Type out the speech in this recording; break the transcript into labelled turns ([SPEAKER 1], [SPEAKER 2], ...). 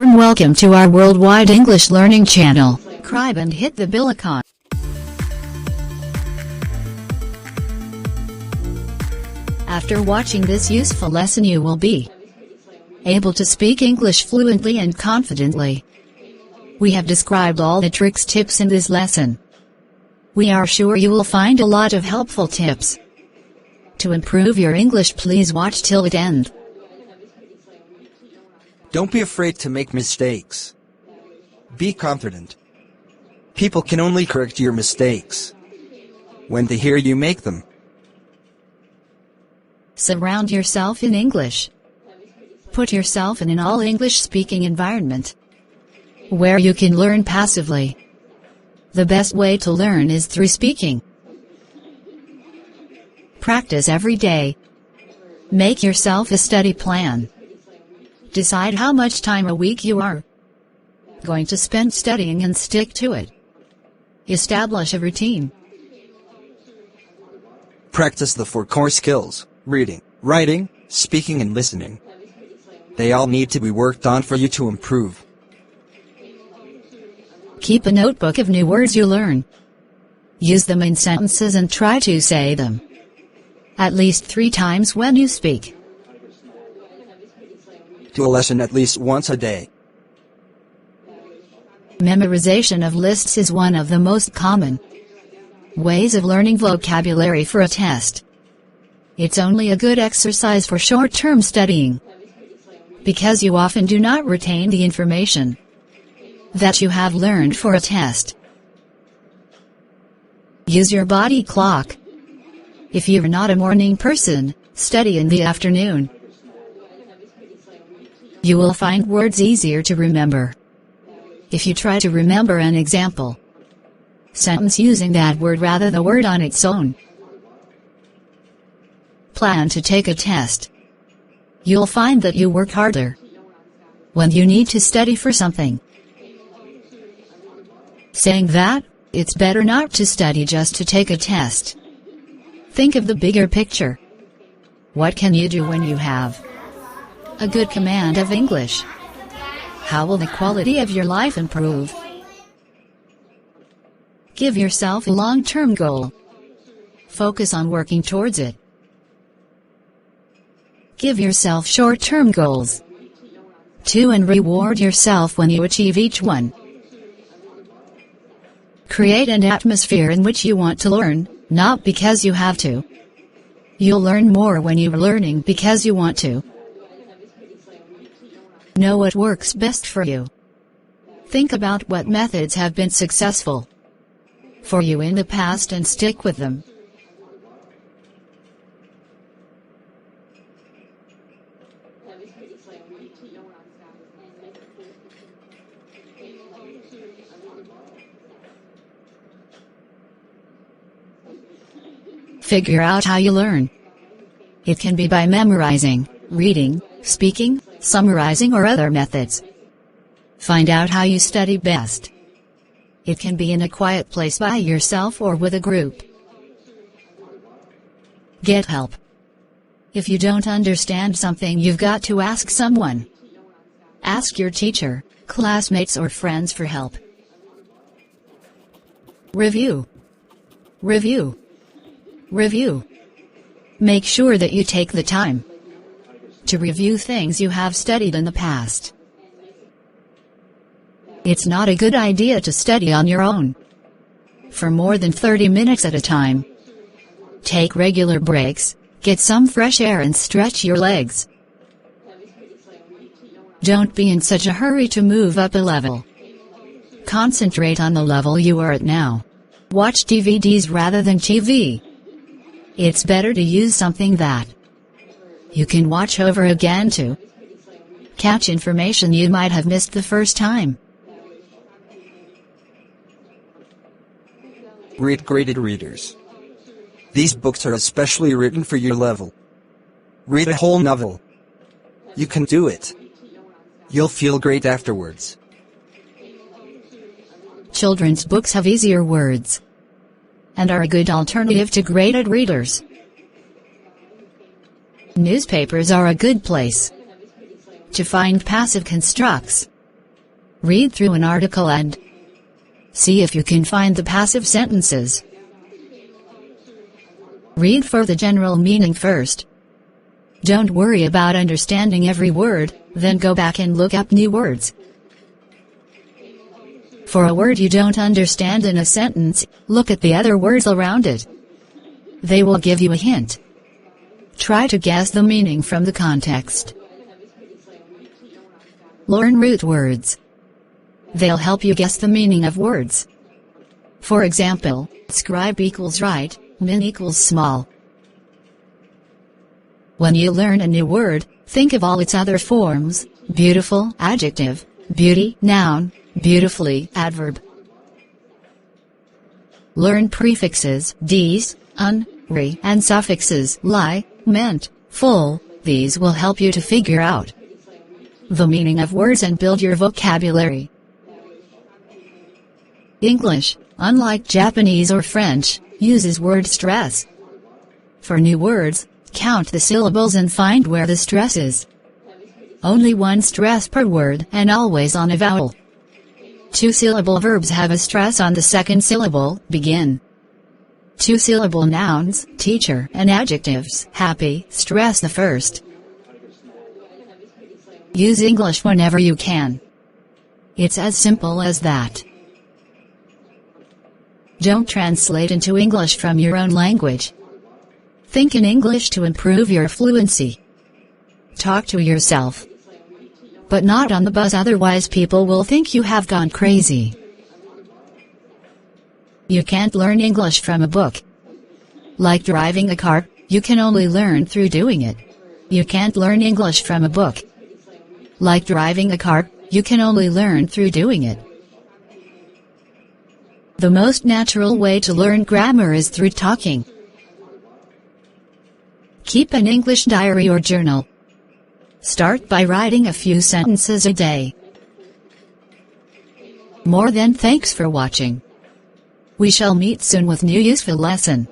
[SPEAKER 1] Welcome to our worldwide English learning channel. Subscribe and hit the bell icon. After watching this useful lesson, you will be able to speak English fluently and confidently. We have described all the tricks, tips in this lesson. We are sure you will find a lot of helpful tips. To improve your English, please watch till the end.
[SPEAKER 2] Don't be afraid to make mistakes. Be confident. People can only correct your mistakes when they hear you make them.
[SPEAKER 1] Surround yourself in English. Put yourself in an all-English-speaking environment where you can learn passively. The best way to learn is through speaking. Practice every day. Make yourself a study plan. Decide how much time a week you are going to spend studying and stick to it. Establish a routine.
[SPEAKER 2] Practice the 4 core skills: reading, writing, speaking, and listening. They all need to be worked on for you to improve.
[SPEAKER 1] Keep a notebook of new words you learn. Use them in sentences and try to say them at least 3 times when you speak.
[SPEAKER 2] Do a lesson at least once a day.
[SPEAKER 1] Memorization of lists is one of the most common ways of learning vocabulary for a test. It's only a good exercise for short-term studying, because you often do not retain the information that you have learned for a test. Use your body clock. If you're not a morning person, study in the afternoon. You will find words easier to remember if you try to remember an example sentence using that word rather the word on its own. Plan to take a test. You'll find that you work harder when you need to study for something. Saying that, it's better not to study just to take a test. Think of the bigger picture. What can you do when you have a good command of English? How will the quality of your life improve? Give yourself a long-term goal. Focus on working towards it. Give yourself short-term goals too, and reward yourself when you achieve each one. Create an atmosphere in which you want to learn, not because you have to. You'll learn more when you're learning because you want to. Know what works best for you. Think about what methods have been successful for you in the past and stick with them. Figure out how you learn. It can be by memorizing, reading, speaking, summarizing, or other methods. Find out how you study best. It can be in a quiet place by yourself or with a group. Get help. If you don't understand something, you've got to ask someone. Ask your teacher, classmates, or friends for help. Review. Review. Review. Make sure that you take the time to review things you have studied in the past. It's not a good idea to study on your own for more than 30 minutes at a time. Take regular breaks, get some fresh air, and stretch your legs. Don't be in such a hurry to move up a level. Concentrate on the level you are at now. Watch DVDs rather than TV. It's better to use something that you can watch over again to catch information you might have missed the first time.
[SPEAKER 2] Read graded readers. These books are especially written for your level. Read a whole novel. You can do it. You'll feel great afterwards.
[SPEAKER 1] Children's books have easier words and are a good alternative to graded readers. Newspapers are a good place to find passive constructs Read through an article and see if you can find the passive sentences. Read for the general meaning first. Don't worry about understanding every word, then go back and look up new words. For a word you don't understand in a sentence, look at the other words around it. They will give you a hint. Try to guess the meaning from the context. Learn root words. They'll help you guess the meaning of words. For example, scribe equals right, min equals small. When you learn a new word, think of all its other forms: beautiful, adjective; beauty, noun; beautifully, adverb. Learn prefixes, des, un, re, and suffixes, li, ment, full. These will help you to figure out the meaning of words and build your vocabulary. English, unlike Japanese or French, uses word stress. For new words, count the syllables and find where the stress is. Only one stress per word, and always on a vowel. Two-syllable verbs have a stress on the second syllable, begin. Two-syllable nouns, teacher, and adjectives, happy, stress the first. Use English whenever you can. It's as simple as that. Don't translate into English from your own language. Think in English to improve your fluency. Talk to yourself. But not on the bus, otherwise people will think you have gone crazy. You can't learn English from a book. Like driving a car, you can only learn through doing it. You can't learn English from a book. Like driving a car, you can only learn through doing it. The most natural way to learn grammar is through talking. Keep an English diary or journal. Start by writing a few sentences a day. More than thanks for watching. We shall meet soon with new useful lesson.